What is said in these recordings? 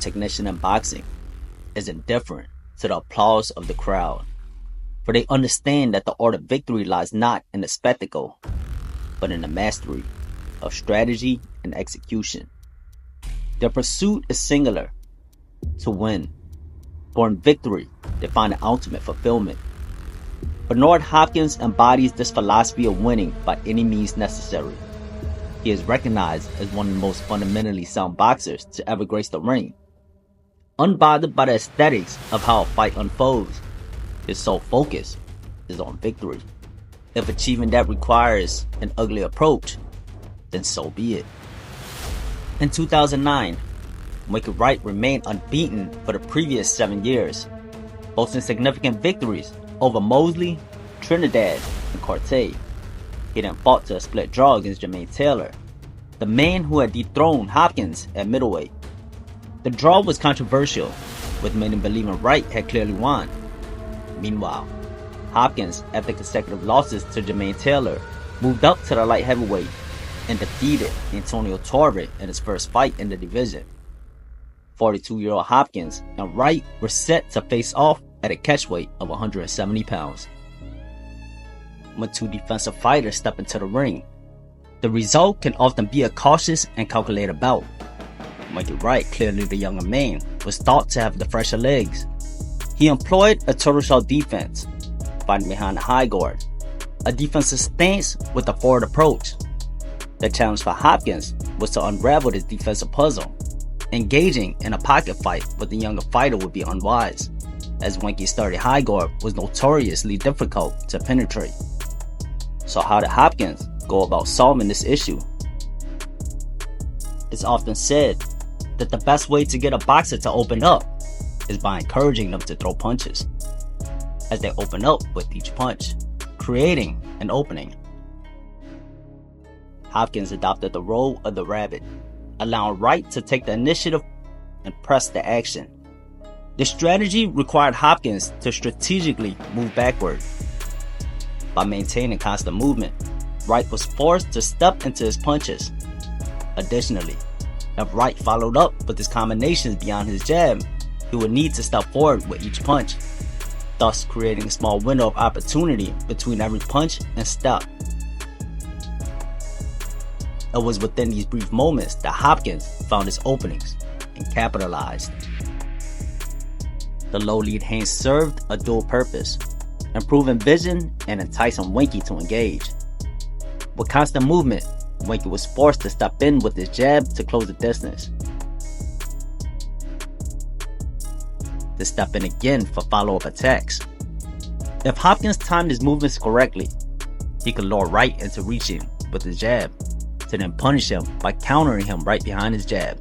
technician in boxing is indifferent to the applause of the crowd, for they understand that the art of victory lies not in the spectacle, but in the mastery of strategy and execution. Their pursuit is singular, to win, for in victory they find the ultimate fulfillment. Bernard Hopkins embodies this philosophy of winning by any means necessary. He is recognized as one of the most fundamentally sound boxers to ever grace the ring. Unbothered by the aesthetics of how a fight unfolds, his sole focus is on victory. If achieving that requires an ugly approach, then so be it. In 2009, Winky Wright remained unbeaten for the previous 7 years, boasting significant victories over Mosley, Trinidad, and Cortez. He then fought to a split draw against Jermaine Taylor, the man who had dethroned Hopkins at middleweight. The draw was controversial, with many believing Wright had clearly won. Meanwhile, Hopkins, after consecutive losses to Jermaine Taylor, moved up to the light heavyweight and defeated Antonio Torre in his first fight in the division. 42-year-old Hopkins and Wright were set to face off at a catchweight of 170 pounds. When two defensive fighters step into the ring, the result can often be a cautious and calculated bout. Winky Wright, clearly the younger man, was thought to have the fresher legs. He employed a turtle shell defense, fighting behind the high guard, a defensive stance with a forward approach. The challenge for Hopkins was to unravel this defensive puzzle. Engaging in a pocket fight with the younger fighter would be unwise, as Winky's sturdy high guard was notoriously difficult to penetrate. So how did Hopkins go about solving this issue? It's often said that the best way to get a boxer to open up is by encouraging them to throw punches, as they open up with each punch, creating an opening. Hopkins adopted the role of the rabbit, allowing Wright to take the initiative and press the action. The strategy required Hopkins to strategically move backward. By maintaining constant movement, Wright was forced to step into his punches. Additionally, if Wright followed up with his combinations beyond his jab, he would need to step forward with each punch, thus creating a small window of opportunity between every punch and step. It was within these brief moments that Hopkins found his openings and capitalized. The low lead hand served a dual purpose, improving vision and enticing Winky to engage. With constant movement, Winky was forced to step in with his jab to close the distance. To step in again for follow-up attacks. If Hopkins timed his movements correctly, he could lure Wright into reaching with his jab, to then punish him by countering him right behind his jab.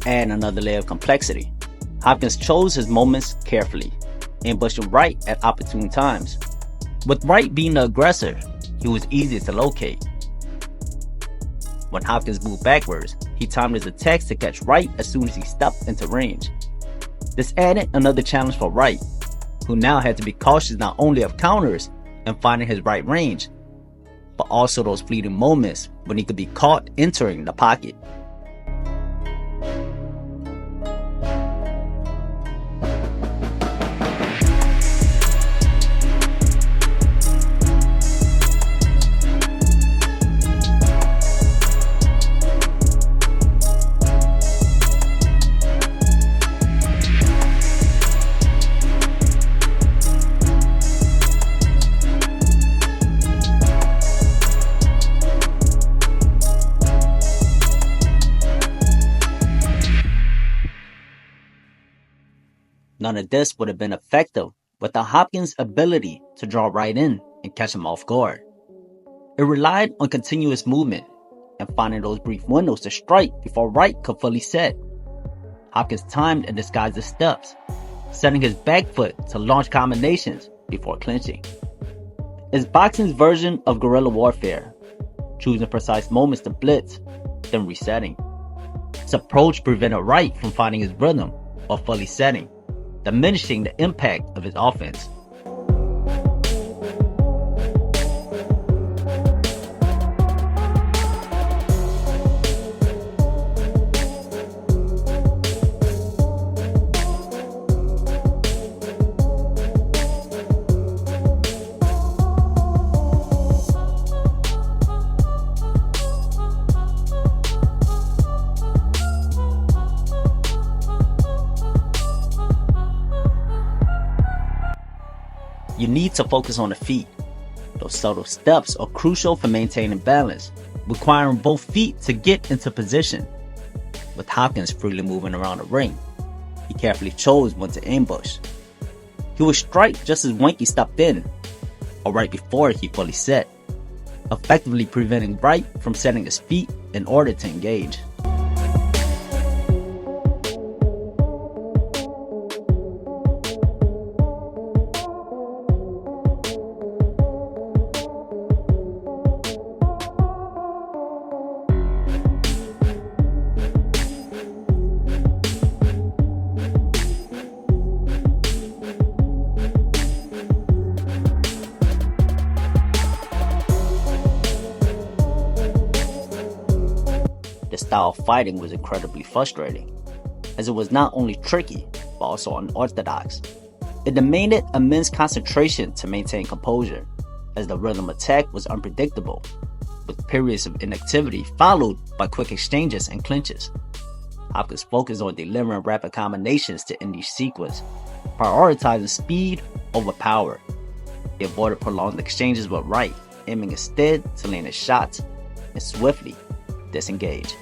Add another layer of complexity, Hopkins chose his moments carefully, ambushing Wright at opportune times. With Wright being the aggressor, he was easy to locate. When Hopkins moved backwards, he timed his attacks to catch Wright as soon as he stepped into range. This added another challenge for Wright, who now had to be cautious not only of counters and finding his right range, but also those fleeting moments when he could be caught entering the pocket. None of this would have been effective without Hopkins' ability to draw Wright in and catch him off guard. It relied on continuous movement and finding those brief windows to strike before Wright could fully set. Hopkins timed and disguised his steps, setting his back foot to launch combinations before clinching. It's boxing's version of guerrilla warfare, choosing precise moments to blitz, then resetting. This approach prevented Wright from finding his rhythm while fully setting, diminishing the impact of his offense. You need to focus on the feet. Those subtle steps are crucial for maintaining balance, requiring both feet to get into position. With Hopkins freely moving around the ring, he carefully chose when to ambush. He would strike just as Winky stepped in, or right before he fully set, effectively preventing Wright from setting his feet in order to engage. This style of fighting was incredibly frustrating, as it was not only tricky, but also unorthodox. It demanded immense concentration to maintain composure, as the rhythm attack was unpredictable, with periods of inactivity followed by quick exchanges and clinches. Hopkins focused on delivering rapid combinations to end each sequence, prioritizing speed over power. He avoided prolonged exchanges with Wright, aiming instead to land his shots and swiftly disengage.